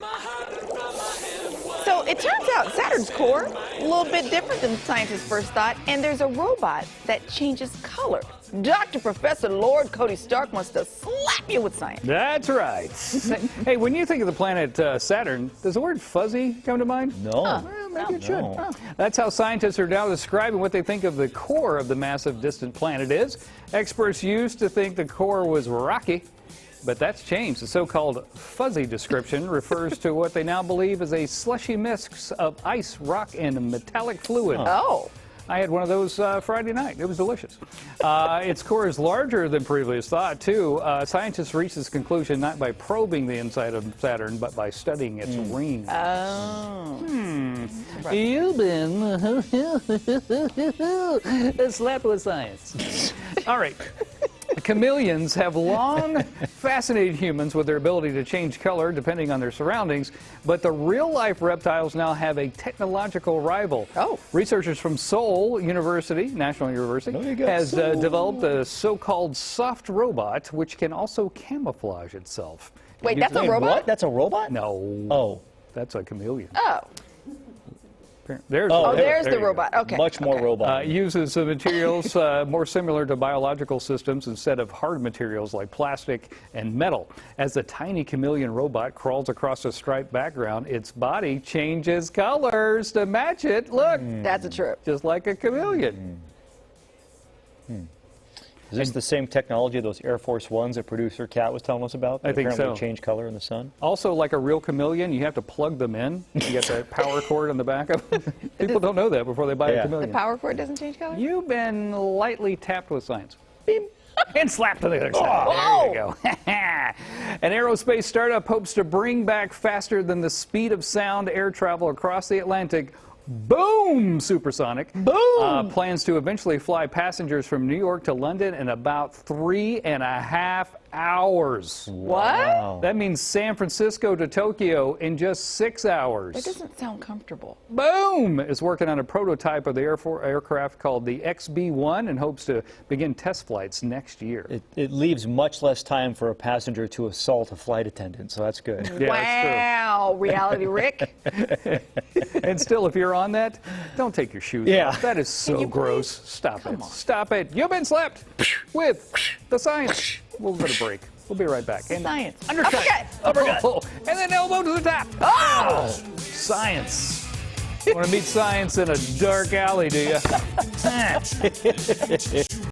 So it turns out Saturn's core, a little bit different than scientists first thought, and there's a robot that changes color. Dr. Professor Lord Cody Stark wants to slap you with science. That's right. Hey, when you think of the planet Saturn, does the word fuzzy come to mind? No. Well, maybe it should. No. That's how scientists are now describing what they think of the core of the massive distant planet is. Experts used to think the core was rocky, but that's changed. The so-called fuzzy description refers to what they now believe is a slushy mix of ice, rock, and metallic fluid. Oh. I had one of those Friday night. It was delicious. Its core is larger than previously thought, too. Scientists reached this conclusion not by probing the inside of Saturn, but by studying its rings. Oh. You've been slapped with science. All right. Chameleons have long fascinated humans with their ability to change color depending on their surroundings, but the real-life reptiles now have a technological rival. Oh. Researchers from Seoul University, National University, has developed a so-called soft robot which can also camouflage itself. Wait, that's a robot? What? That's a robot? No. Oh. That's a chameleon. Oh. There's There's the you go. robot. Okay. Much more robot. Uses materials more similar to biological systems instead of hard materials like plastic and metal. As the tiny chameleon robot crawls across a striped background, its body changes colors to match it. Look, That's a trip. just like a chameleon. Is this the same technology those Air Force Ones that producer Kat was telling us about? I think apparently so. change color in the sun? Also, like a real chameleon, you have to plug them in. You get that power cord on the back of them. People don't know that before they buy a Yeah. chameleon. The power cord doesn't change color? You've been lightly tapped with science. Beep. And slapped to the other side. There you go. An aerospace startup hopes to bring back faster than the speed of sound air travel across the Atlantic. Boom! Supersonic. Boom! Plans to eventually fly passengers from New York to London in about 3.5 hours. What? Wow. That means San Francisco to Tokyo in just 6 hours. That doesn't sound comfortable. Boom! Is working on a prototype of the aircraft called the XB-1 and hopes to begin test flights next year. It leaves much less time for a passenger to assault a flight attendant, so that's good. Yeah, Wow. Reality Rick. And still, if you're on that, don't take your shoes Yeah. off. That is so you gross. Stop it. Stop it. You've been slapped with the science. We'll go to break. We'll be right back. And Science. Undercut. Uppercut. Oh, and then elbow to the top. Oh! Science. Want to meet science in a dark alley, do you?